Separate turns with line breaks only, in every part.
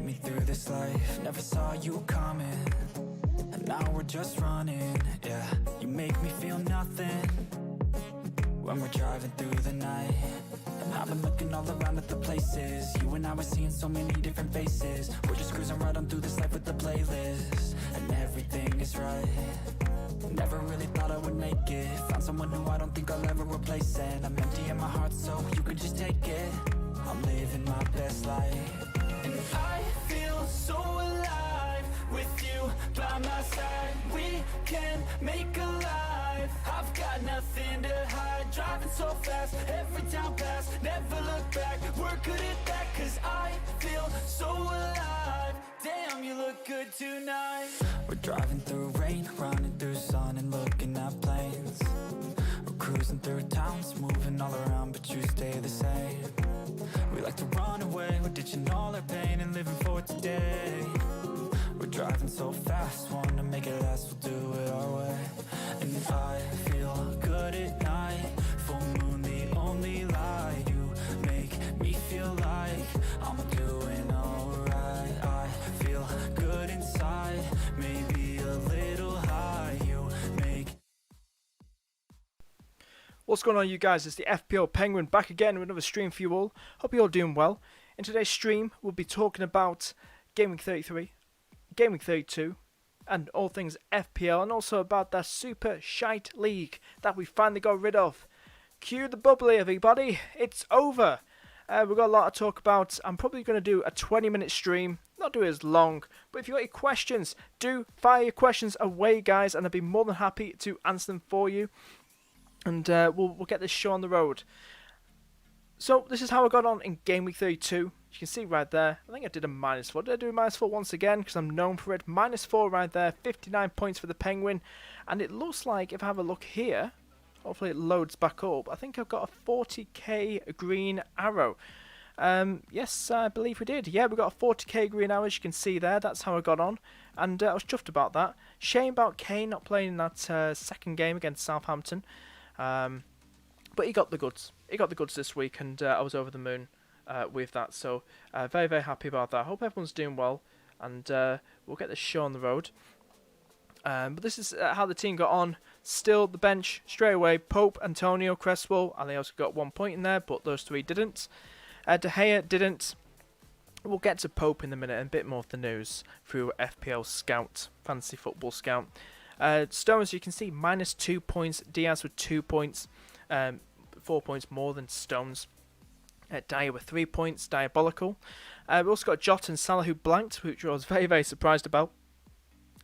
me through this life. Never saw you coming, and now we're just running. Yeah, you make me feel nothing when we're driving through the night. And I've been looking all around at the places you and I were seeing so many different faces. We're just cruising right on through this life with the playlist, and everything is right. Never really thought I would make it. Found someone who I don't think I'll ever replace, and I'm empty in my heart, so you could just take it. I'm living my best life, and I feel so alive with you by my side. We can make a life. I've got nothing to hide. Driving so fast, every town pass. Never look back, we're good at that. Cause I feel so alive. Damn, you look good tonight. We're driving through rain, running through sun, and looking at planes. We're cruising through towns, moving all around, but you stay the same. We like to run away, we're ditching all our pain and living for today. We're driving so fast, wanna make it last, we'll do it our way. And I feel good at night, full moon the only light. You make me feel like I'm doing alright. I feel good inside, maybe a little high. You make...
What's going on, you guys? It's the FPL Penguin back again with another stream for you all. Hope you're all doing well. In today's stream, we'll be talking about Game Week 33, Game Week 32, and all things FPL, and also about that super shite league that we finally got rid of. Cue the bubbly, everybody. It's over. We've got a lot to talk about. I'm probably going to do a 20-minute stream, not do it as long, but if you've got any questions, do fire your questions away, guys, and I'll be more than happy to answer them for you. And we'll get this show on the road. So this is how I got on in Game Week 32. You can see right there, I think I did a -4. Did I do a -4 once again? Because I'm known for it. -4 right there, 59 points for the Penguin. And it looks like, if I have a look here, hopefully it loads back up, I think I've got a 40k green arrow. Yes, I believe we did. Yeah, we got a 40k green arrow, as you can see there. That's how I got on. And I was chuffed about that. Shame about Kane not playing in that second game against Southampton. But he got the goods. He got the goods this week, and I was over the moon with that. So very, very happy about that. Hope everyone's doing well, and we'll get this show on the road. But this is how the team got on. Still the bench straight away. Pope, Antonio, Cresswell, and they also got 1 point in there, but those three didn't. De Gea didn't. We'll get to Pope in a minute and a bit more of the news through FPL Scout, Fantasy Football Scout. Stones, you can see, -2 points. Diaz with 2 points. 4 points more than Stones. Dyer with 3 points. Diabolical. We also got Jota and Salah who blanked, which I was very, very surprised about.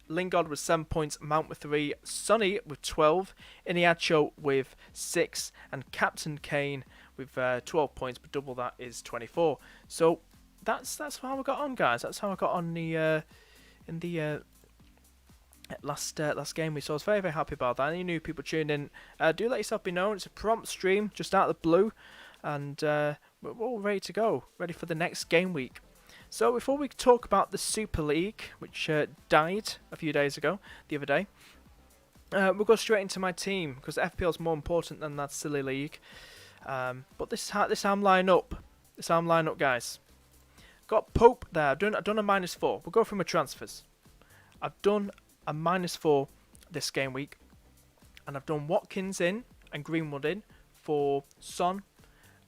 Lingard with 7 points. Mount with 3. Sonny with 12. Iniacho with 6. And Captain Kane with 12 points, but double that is 24. So that's how I got on, guys. That's how I got on the in the last game. So I was very, very happy about that. Any new people tuned in, do let yourself be known. It's a prompt stream, just out of the blue, and we're all ready to go, ready for the next game week. So before we talk about the Super League, which died a few days ago, the other day, we'll go straight into my team, because FPL is more important than that silly league. But this is how I'm lining up. This is how I'm lining up, guys. Got Pope there. I've done a -4. We'll go through my transfers. I've done a -4 this game week, and I've done Watkins in and Greenwood in for Son,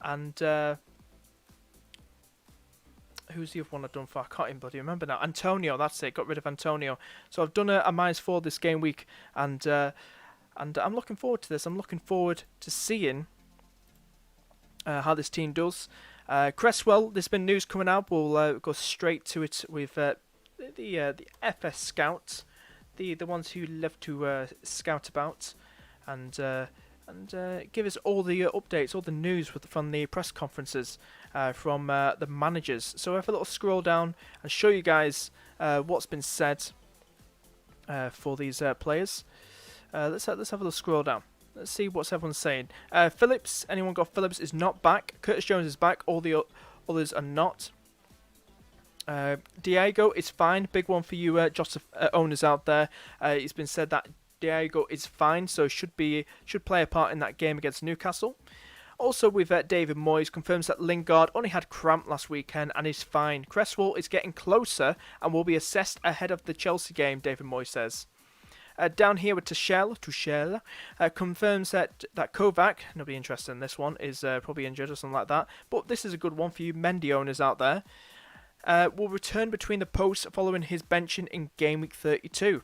and who's the other one I've done for? I can't even bloody remember now. Antonio, that's it. Got rid of Antonio. So I've done a -4 this game week, and I'm looking forward to this. I'm looking forward to seeing how this team does. Cresswell, there's been news coming out. We'll go straight to it with the FS Scout. The ones who love to scout about and give us all the updates, all the news from the press conferences from the managers. So I have a little scroll down and show you guys what's been said for these players. Let's have a little scroll down. Let's see what everyone's saying. Phillips, anyone got Phillips, is not back. Curtis Jones is back. All the others are not. Diego is fine. Big one for you Jota owners out there. It's been said that Diego is fine, so should play a part in that game against Newcastle. Also with David Moyes, confirms that Lingard only had cramp last weekend and is fine. Cresswell is getting closer and will be assessed ahead of the Chelsea game, David Moyes says. Down here with Tuchel confirms that Kovac, nobody interested in this one, is probably injured or something like that, but this is a good one for you Mendy owners out there. Will return between the posts following his benching in game week 32.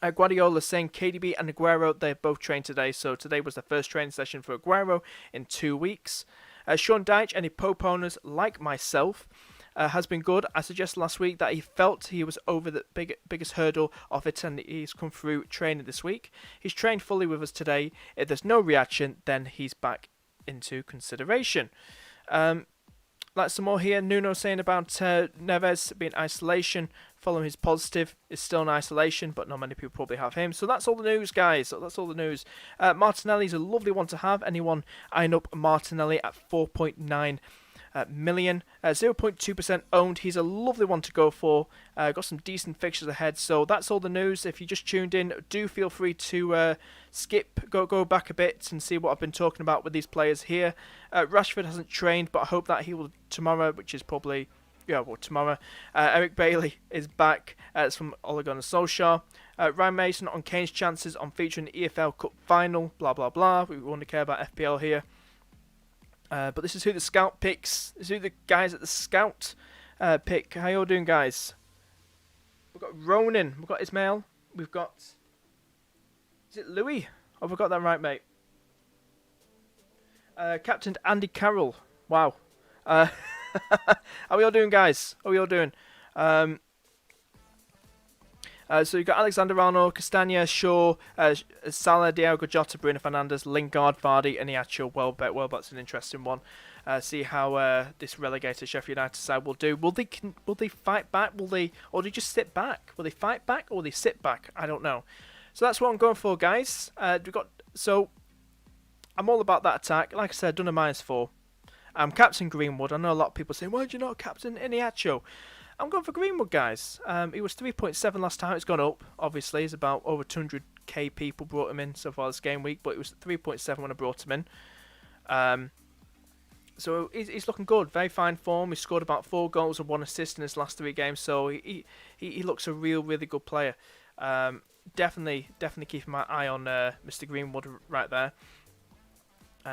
Guardiola saying KDB and Aguero, they both trained today, so today was the first training session for Aguero in 2 weeks. Sean Dyche, any Pope owners like myself, has been good. I suggested last week that he felt he was over the biggest hurdle of it, and he's come through training this week. He's trained fully with us today. If there's no reaction, then he's back into consideration. Like some more here. Nuno saying about Neves being isolation following his positive. Is still in isolation, but not many people probably have him. So that's all the news, guys. That's all the news. Martinelli's a lovely one to have. Anyone eyeing up Martinelli at 4.9 million, 0.2% owned. He's a lovely one to go for. Got some decent fixtures ahead. So that's all the news. If you just tuned in, do feel free to go back a bit and see what I've been talking about with these players here. Rashford hasn't trained, but I hope that he will tomorrow, which is probably tomorrow. Eric Bailey is back. It's from Ole Gunnar Solskjaer. Ryan Mason on Kane's chances on featuring the EFL Cup final. Blah blah blah. We want to care about FPL here. But this is who the scout picks. This is who the guys at the scout pick. How you all doing, guys? We've got Ronan. We've got Ismail. We've got... Is it Louis? Have I got that right, mate? Captain Andy Carroll. Wow. How are we all doing, guys? How are we all doing? So you've got Alexander-Arnold, Castagna, Shaw, Salah, Diogo Jota, Bruno Fernandes, Lingard, Vardy, and Iacho. Welbeck's an interesting one. See how this relegated Sheffield United side will do. Will they fight back? Or do they just sit back? Will they fight back or will they sit back? I don't know. So that's what I'm going for, guys. So I'm all about that attack. Like I said, done a -4. I'm captain Greenwood. I know a lot of people saying, why did you not captain Iniacho? I'm going for Greenwood, guys. He was 3.7 last time. It's gone up, obviously. It's about over 200k people brought him in so far this game week, but it was 3.7 when I brought him in. So he's looking good. Very fine form. He scored about 4 goals and 1 assist in his last 3 games, so he looks a really good player. Definitely keeping my eye on Mr. Greenwood right there.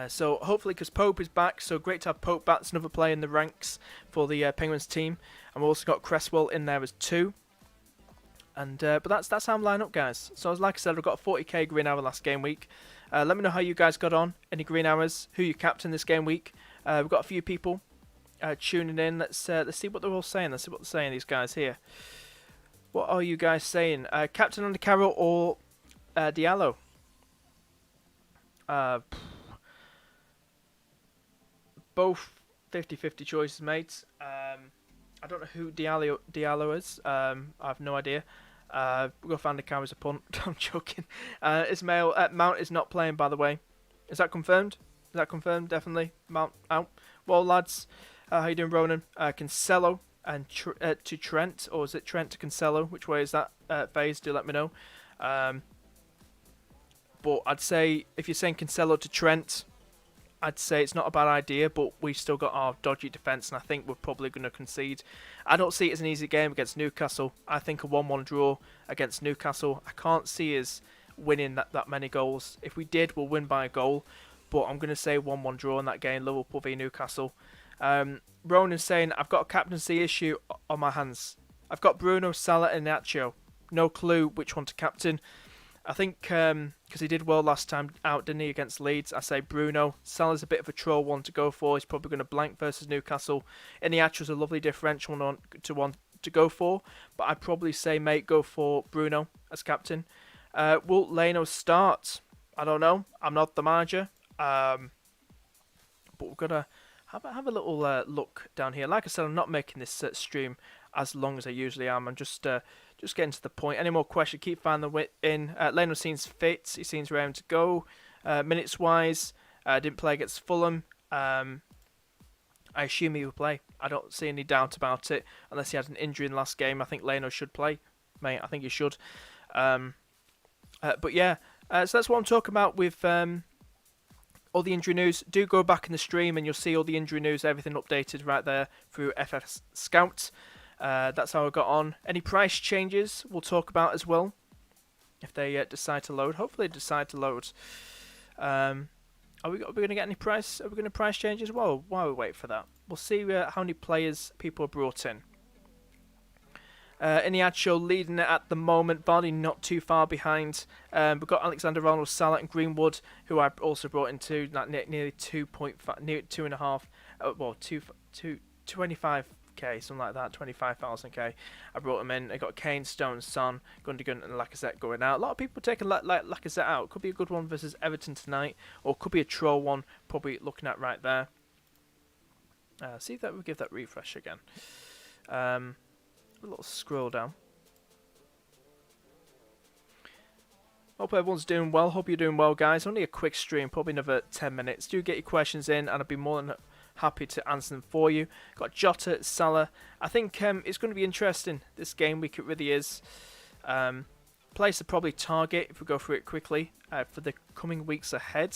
So hopefully, because Pope is back, so great to have Pope back. That's another player in the ranks for the Penguins team. And we've also got Cresswell in there as 2. And but that's how I'm lining up, guys. So like I said, I've got a 40k green hour last game week. Let me know how you guys got on. Any green hours? Who you captain this game week? We've got a few people tuning in. Let's see what they're all saying. Let's see what they're saying, these guys here. What are you guys saying? Captain Andy Carroll or Diallo? Both 50-50 choices, mate. I don't know who Diallo is. I have no idea. We're going to find the car as a punt. I'm joking. Ismail, Mount is not playing, by the way. Is that confirmed? Is that confirmed? Definitely. Mount out. Well, lads, how you doing, Ronan? Cancelo and to Trent, or is it Trent to Cancelo? Which way is that phase? Do let me know. But I'd say, if you're saying Cancelo to Trent, I'd say it's not a bad idea, but we've still got our dodgy defence, and I think we're probably going to concede. I don't see it as an easy game against Newcastle. I think a 1-1 draw against Newcastle, I can't see us winning that many goals. If we did, we'll win by a goal, but I'm going to say 1-1 draw in that game, Liverpool v Newcastle. Ronan's saying, I've got a captaincy issue on my hands. I've got Bruno, Salah and Nacho. No clue which one to captain. I think because he did well last time out, didn't he, against Leeds? I say Bruno. Salah's a bit of a troll one to go for. He's probably going to blank versus Newcastle. Iniacho's a lovely differential one to go for, but I'd probably say, mate, go for Bruno as captain. Will Leno start? I don't know. I'm not the manager, but we've got to have a little look down here. Like I said, I'm not making this stream as long as I usually am. I'm just getting to the point. Any more questions? Keep finding the in. Leno seems fit. He seems ready to go. Minutes wise, didn't play against Fulham. I assume he will play. I don't see any doubt about it. Unless he had an injury in the last game, I think Leno should play. Mate, I think he should. But yeah, so that's what I'm talking about with all the injury news, do go back in the stream and you'll see all the injury news, everything updated right there through FF Scout. That's how I got on. Any price changes we'll talk about as well, if they decide to load. Hopefully they decide to load. Are we going to get any price? Are we going to price changes? Well, while we wait for that, we'll see how many players people are brought in. Iniacho leading it at the moment. Vardy not too far behind. We've got Alexander-Arnold, Salah, and Greenwood, who I also brought into nearly 2.5, near 2.5. Well, 25k, something like that, 25,000k. I brought them in. I got Kane, Stones, Son, Gundogan, and Lacazette going out. A lot of people taking Lacazette out. Could be a good one versus Everton tonight, or could be a troll one. Probably looking at right there. See if that will give that refresh again. A little scroll down. Hope everyone's doing well. Hope you're doing well, guys. Only a quick stream, probably another 10 minutes. Do get your questions in, and I'd be more than happy to answer them for you. Got Jota, Salah. I think it's going to be interesting this game week. It really is. Place to probably target if we go through it quickly for the coming weeks ahead.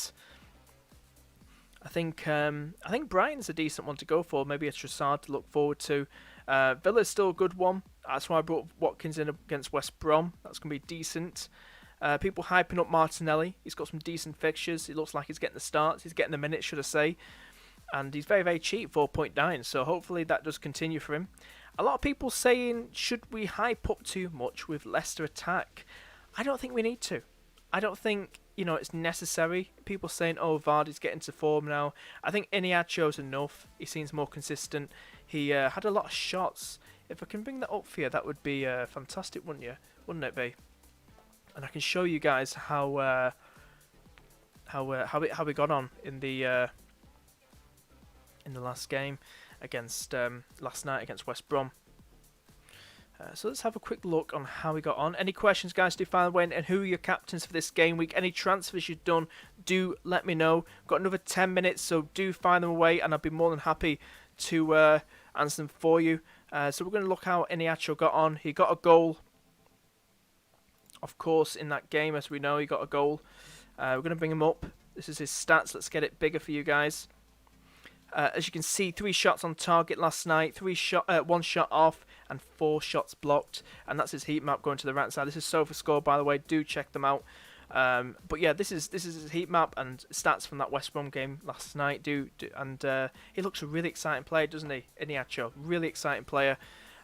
I think Brighton's a decent one to go for. Maybe a Trossard to look forward to. Villa's still a good one. That's why I brought Watkins in against West Brom. That's going to be decent. People hyping up Martinelli. He's got some decent fixtures. He looks like he's getting the starts. He's getting the minutes, should I say. And he's very, very cheap, 4.9. So hopefully that does continue for him. A lot of people saying, should we hype up too much with Leicester attack? I don't think we need to. I don't think, it's necessary. People saying, oh, Vardy's getting to form now. I think Iniacho's enough. He seems more consistent. He had a lot of shots. If I can bring that up for you, that would be fantastic, wouldn't it be? And I can show you guys how we got on in the last game against last night against West Brom. So let's have a quick look on how we got on. Any questions, guys, do find a way in, and who are your captains for this game week? Any transfers you've done, do let me know. Got another 10 minutes, so do find them away, and I'll be more than happy to answer them for you. So we're going to look how Iniacho got on. He got a goal, of course, in that game. As we know, he got a goal. We're going to bring him up. This is his stats. Let's get it bigger for you guys. As you can see, 3 shots on target last night, 1 shot off, and 4 shots blocked. And that's his heat map going to the right side. This is SofaScore, by the way. Do check them out. But yeah, this is his heat map and stats from that West Brom game last night. And he looks a really exciting player, doesn't he? Iniacho, really exciting player.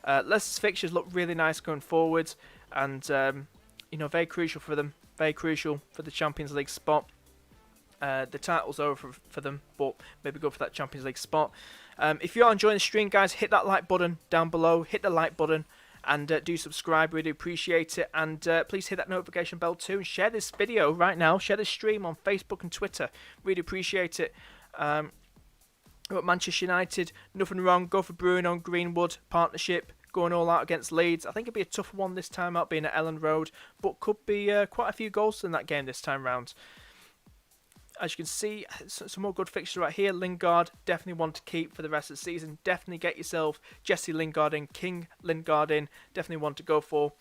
Leicester's fixtures look really nice going forward, and very crucial for them. Very crucial for the Champions League spot. The title's over for them, but maybe go for that Champions League spot. If you are enjoying the stream, guys, hit that like button down below. Hit the like button. And do subscribe, really appreciate it. And please hit that notification bell too. And share this video right now. Share this stream on Facebook and Twitter. Really appreciate it. Manchester United, nothing wrong. Go for Bruno, Greenwood, partnership. Going all out against Leeds. I think it'll be a tough one this time out, being at Ellen Road. But could be quite a few goals in that game this time round. As you can see, some more good fixtures right here. Lingard, definitely one to keep for the rest of the season. Definitely get yourself Jesse Lingard in, King Lingard in. Definitely one to go for.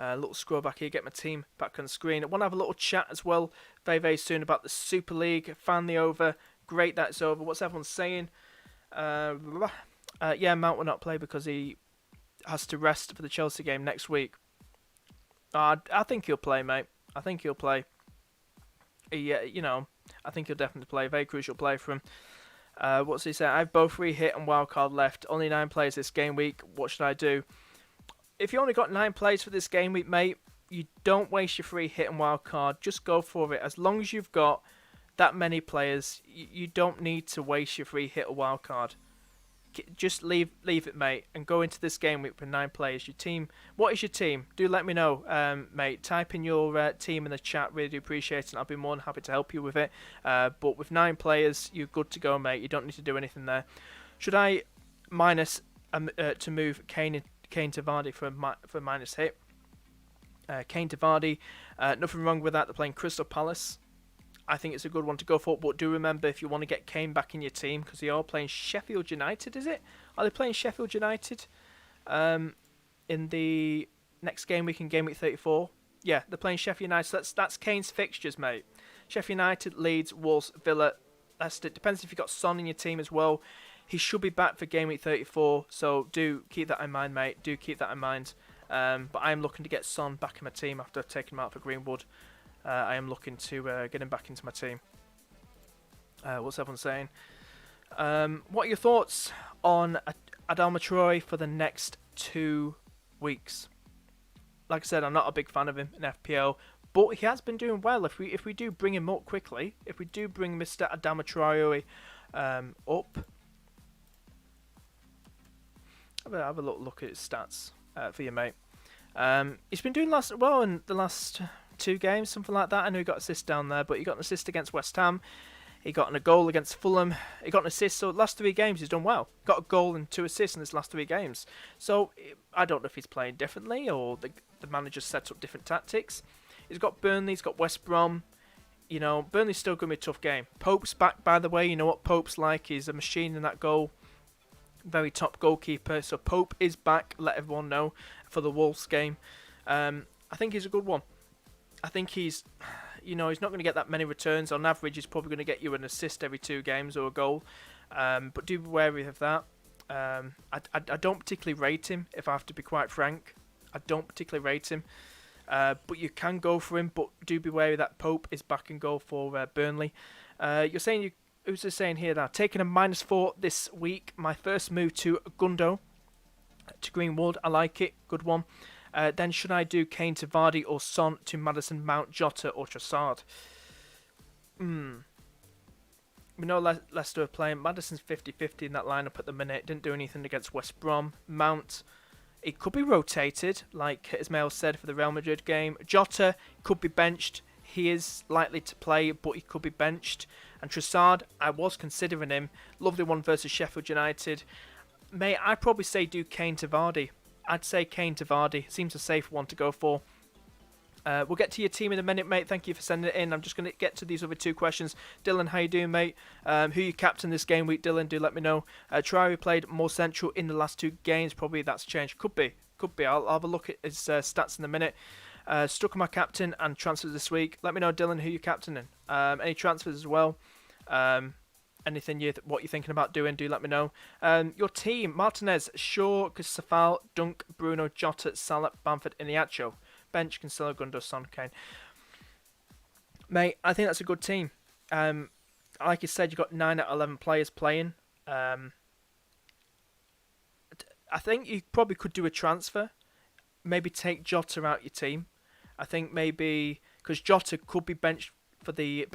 Little scroll back here, get my team back on the screen. I want to have a little chat as well very, very soon about the Super League. Finally over. Great that it's over. What's everyone saying? Yeah, Mount will not play because he has to rest for the Chelsea game next week. I think he'll play, mate. I think he'll play. Yeah, I think he'll definitely play. Very crucial play for him. What's he saying? I have both free hit and wildcard left. Only 9 players this game week. What should I do? If you only got 9 players for this game week, mate, you don't waste your free hit and wildcard. Just go for it. As long as you've got that many players, you don't need to waste your free hit or wildcard. Just leave it, mate, and go into this game week with 9 players. Your team, what is your team? Do let me know, mate. Type in your team in the chat. Really do appreciate it, and I'll be more than happy to help you with it. But with 9 players, you're good to go, mate. You don't need to do anything there. Should I minus to move Kane to Vardy for minus hit? Kane to Vardy, nothing wrong with that. They're playing Crystal Palace. I think it's a good one to go for, but do remember if you want to get Kane back in your team, because they are playing Sheffield United, is it? Are they playing Sheffield United in the next game week in game week 34? Yeah, they're playing Sheffield United, so that's Kane's fixtures, mate. Sheffield United, Leeds, Wolves, Villa, Leicester. It depends if you've got Son in your team as well. He should be back for game week 34, so do keep that in mind, mate. Do keep that in mind. But I am looking to get Son back in my team after I've taken him out for Greenwood. I am looking to get him back into my team. What's everyone saying? What are your thoughts on Adama Traore for the next 2 weeks? Like I said, I'm not a big fan of him in FPL, but he has been doing well. If we do bring him up quickly, if we do bring Mr. Adama Traore up, have a look at his stats for you, mate. He's been doing well in the last 2 games, something like that. I know he got assist down there, but he got an assist against West Ham. He got a goal against Fulham. He got an assist. So the last 3 games he's done well. Got a goal and 2 assists in his last 3 games. So I don't know if he's playing differently or the manager set up different tactics. He's got Burnley. He's got West Brom. You know, Burnley's still going to be a tough game. Pope's back, by the way. You know what Pope's like. He's a machine in that goal. Very top goalkeeper. So Pope is back. Let everyone know for the Wolves game. I think he's a good one. I think he's not going to get that many returns. On average, he's probably going to get you an assist every 2 games or a goal. But do be wary of that. I don't particularly rate him, if I have to be quite frank. I don't particularly rate him. But you can go for him, but do be wary that Pope is back in goal for Burnley. You're saying, who's this saying here now? Taking a -4 this week. My first move to Gundo, to Greenwood. I like it. Good one. Then should I do Kane to Vardy or Son to Maddison, Mount, Jota or Trossard? We know Leicester are playing. Maddison's 50-50 in that lineup at the minute. Didn't do anything against West Brom. Mount, he could be rotated, like Ismail said, for the Real Madrid game. Jota could be benched. He is likely to play, but he could be benched. And Trossard, I was considering him. Lovely one versus Sheffield United. Mate, I'd probably say do Kane to Vardy. I'd say Kane to Vardy. Seems a safe one to go for. We'll get to your team in a minute, mate. Thank you for sending it in. I'm just going to get to these other 2 questions. Dylan, how you doing, mate? Who you captain this game week, Dylan? Do let me know. Traore played more central in the last 2 games. Probably that's changed. Could be. I'll have a look at his stats in a minute. Stuck on my captain and transfers this week. Let me know, Dylan, who you're captaining. Any transfers as well. Anything what you're thinking about doing, do let me know. Your team: Martinez, Shaw, Safal, Dunk, Bruno, Jota, Salah, Bamford, Iniacho. Bench: Cancelo, Gundo, Son, Kane. Mate, I think that's a good team. Like you said, you've got 9 out of 11 players playing. I think you probably could do a transfer. Maybe take Jota out your team. I think maybe because Jota could be benched for the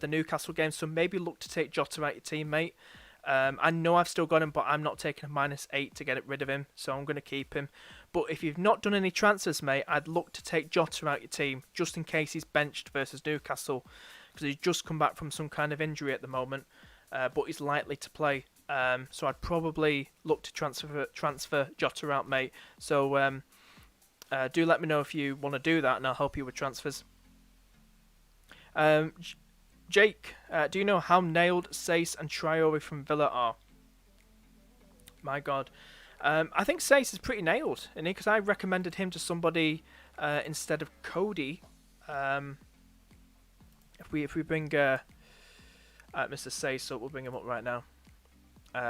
Newcastle game, so maybe look to take Jota out your team, mate. I know I've still got him, but I'm not taking a -8 to get rid of him, so I'm going to keep him. But if you've not done any transfers, mate, I'd look to take Jota out your team, just in case he's benched versus Newcastle, because he's just come back from some kind of injury at the moment, but he's likely to play. So I'd probably look to transfer Jota out, mate. So do let me know if you want to do that, and I'll help you with transfers. Jake, do you know how nailed Sace and Traore from Villa are? My God. I think Sace is pretty nailed, isn't he? Because I recommended him to somebody instead of Cody. If we bring Mr. Sace up, we'll bring him up right now.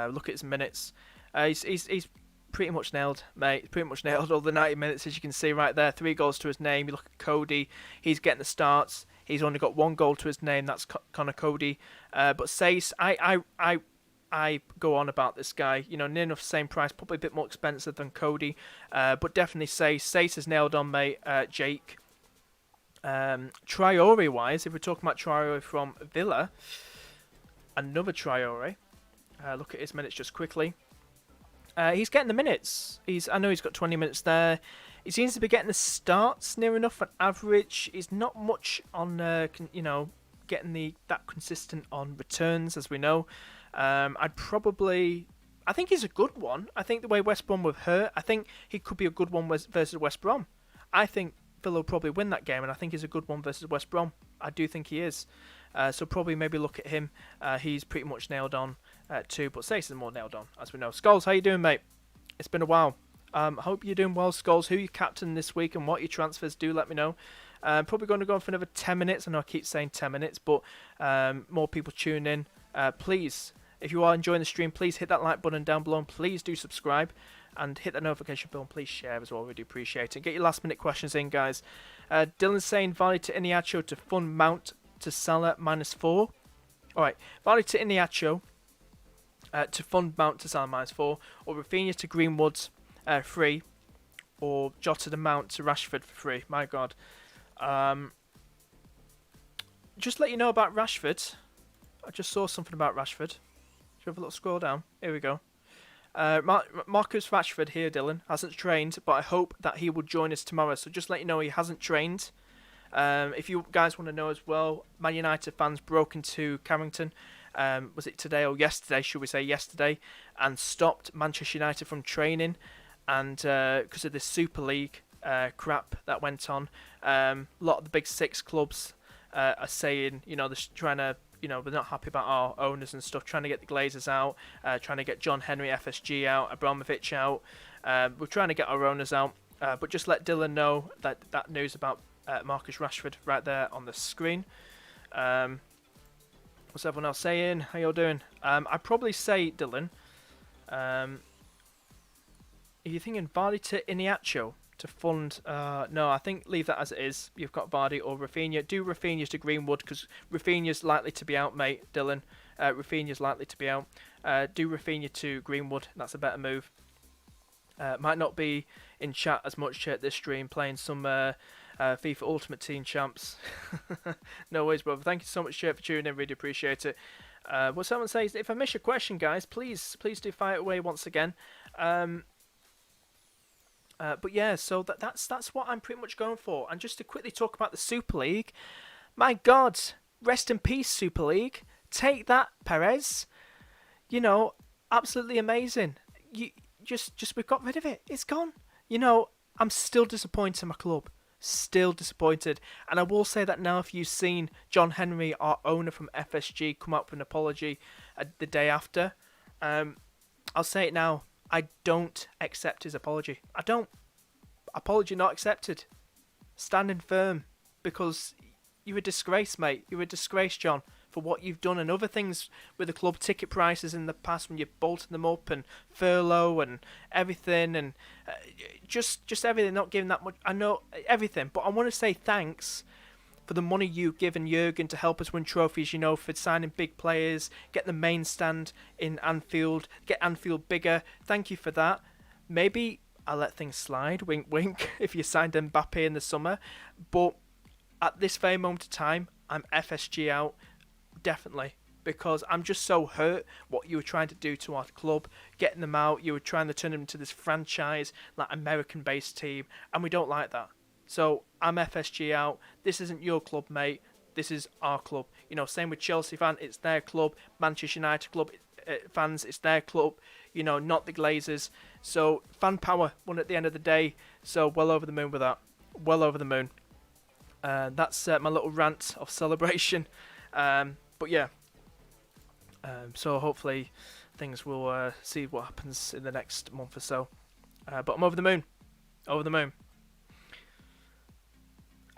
Look at his minutes. He's pretty much nailed, mate. He's pretty much nailed all the 90 minutes, as you can see right there. 3 goals to his name. You look at Cody. He's getting the starts. He's only got 1 goal to his name. That's Connor Cody. But Sace, I go on about this guy. You know, near enough same price, probably a bit more expensive than Cody. But definitely Sace. Sace is nailed on, mate. Jake. Traore-wise, if we're talking about Traore from Villa, another Traore. Look at his minutes just quickly. He's getting the minutes. I know he's got 20 minutes there. He seems to be getting the starts near enough on average. He's not much on, getting that consistent on returns, as we know. I think he's a good one. I think the way West Brom were hurt, I think he could be a good one versus West Brom. I think Villa will probably win that game, and I think he's a good one versus West Brom. I do think he is. So probably maybe look at him. He's pretty much nailed on too, but Sace is more nailed on, as we know. Skulls, how you doing, mate? It's been a while. Hope you're doing well, Skulls. Who you captain this week and what your transfers, do let me know. Probably going to go on for another 10 minutes. I know I keep saying 10 minutes, but more people tune in. Please, if you are enjoying the stream, please hit that like button down below. And please do subscribe and hit the notification bell. And please share as well. We do appreciate it. Get your last minute questions in, guys. Dylan's saying value to Iniacho to fund Mount to Salah -4. Alright, value to Iniacho to fund Mount to Salah -4, or Rafinha to Greenwood free, or Jota to Mount to Rashford for free. My God. Just let you know about Rashford. I just saw something about Rashford. Should we have a little scroll down? Here we go. Marcus Rashford here, Dylan, hasn't trained, but I hope that he will join us tomorrow. So just let you know he hasn't trained. If you guys want to know as well, Man United fans broke into Carrington. Was it today or yesterday? Should we say yesterday? And stopped Manchester United from training, and because of this Super League crap that went on, a lot of the big six clubs are saying, they're trying to. We're not happy about our owners and stuff, trying to get the Glazers out, trying to get John Henry FSG out, Abramovich out. We're trying to get our owners out. But just let Dylan know that news about Marcus Rashford right there on the screen. What's everyone else saying? How y'all doing? I'd probably say, Dylan, are you thinking Vardy to Iniacho to fund? No, I think leave that as it is. You've got Vardy or Rafinha. Do Rafinha to Greenwood, because Rafinha's likely to be out, mate, Dylan. Rafinha's likely to be out. Do Rafinha to Greenwood. That's a better move. Might not be in chat as much at this stream, playing some FIFA Ultimate Team champs. No worries, brother. Thank you so much, for tuning in. Really appreciate it. What someone says, if I miss your question, guys, please do fire it away once again. But yeah, so that's what I'm pretty much going for. And just to quickly talk about the Super League, my God, rest in peace, Super League. Take that, Perez. Absolutely amazing. Just we got rid of it. It's gone. I'm still disappointed in my club. Still disappointed. And I will say that now, if you've seen John Henry, our owner from FSG, come up with an apology the day after, I'll say it now. I don't accept his apology. I don't. Apology not accepted. Standing firm, because you're a disgrace, mate. You're a disgrace, John, for what you've done and other things with the club, ticket prices in the past when you've bolted them up, and furlough and everything, and just everything, not giving that much. I know everything, but I want to say thanks for the money you've given Jurgen to help us win trophies, for signing big players, get the main stand in Anfield, get Anfield bigger. Thank you for that. Maybe I'll let things slide, wink wink, if you signed Mbappe in the summer. But at this very moment of time, I'm FSG out, definitely. Because I'm just so hurt what you were trying to do to our club, getting them out. You were trying to turn them into this franchise, like American-based team, and we don't like that. So I'm FSG out. This isn't your club, mate. This is our club. Same with Chelsea fan. It's their club. Manchester United club fans. It's their club. Not the Glazers. So fan power won at the end of the day. So well over the moon with that. Well over the moon. That's my little rant of celebration. But yeah. So hopefully things will see what happens in the next month or so. But I'm over the moon. Over the moon.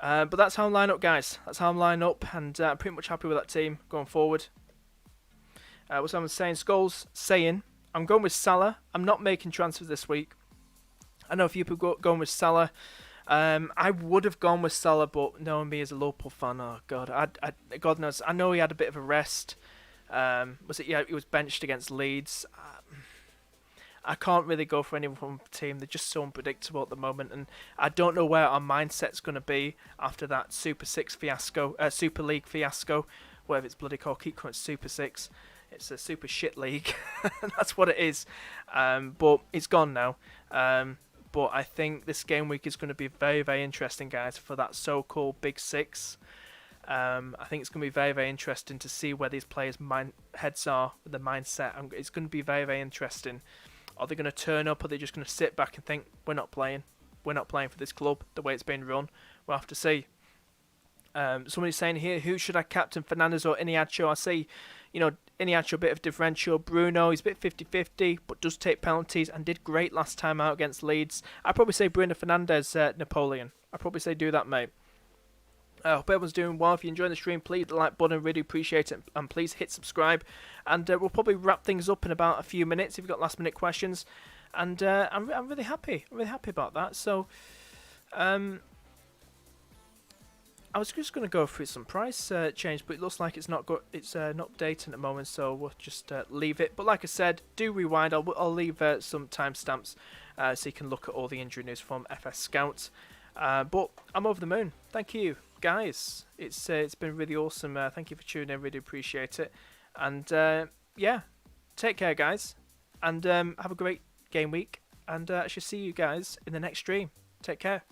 But that's how I'm lined up, guys. That's how I'm lined up, and I'm pretty much happy with that team going forward. What someone's saying, Scholes saying, I'm going with Salah. I'm not making transfers this week. I know a few people going with Salah. I would have gone with Salah, but knowing me as a Liverpool fan, oh God, God knows. I know he had a bit of a rest. Yeah, he was benched against Leeds. I can't really go for anyone from the team. They're just so unpredictable at the moment, and I don't know where our mindset's going to be after that Super League fiasco, whatever it's bloody called. Keep calling it Super 6. It's a Super Shit League. That's what it is. But it's gone now. But I think this game week is going to be very, very interesting, guys, for that so-called Big Six. I think it's going to be very, very interesting to see where these players' heads are with the mindset. It's going to be very, very interesting. Are they going to turn up? Or are they just going to sit back and think, we're not playing? We're not playing for this club the way it's been run. We'll have to see. Somebody's saying here, who should I captain, Fernandes or Iniacho? I see, Iniacho a bit of differential. Bruno, he's a bit 50-50, but does take penalties and did great last time out against Leeds. I'd probably say Bruno Fernandes, Napoleon. I'd probably say do that, mate. I hope everyone's doing well. If you're enjoying the stream, please hit the like button. Really appreciate it. And please hit subscribe. And we'll probably wrap things up in about a few minutes if you've got last minute questions. And I'm really happy. I'm really happy about that. So I was just going to go through some price change, but it looks like it's not not updating at the moment, so we'll just leave it. But like I said, do rewind. I'll leave some timestamps so you can look at all the injury news from FS Scout. But I'm over the moon. Thank you, guys. It's been really awesome. Thank you for tuning in. Really appreciate it. And yeah, take care, guys, and have a great game week. And I shall see you guys in the next stream. Take care.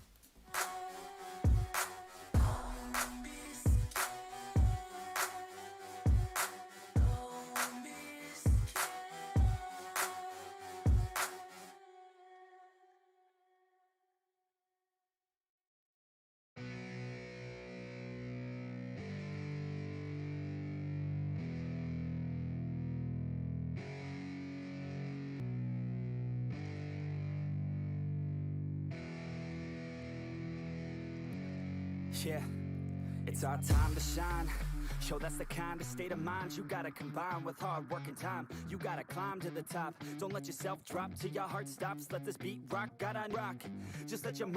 Yeah, it's our time to shine. Show that's the kind of state of mind you gotta combine with hard work and time. You gotta climb to the top. Don't let yourself drop till your heart stops. Let this beat rock, gotta rock. Just let your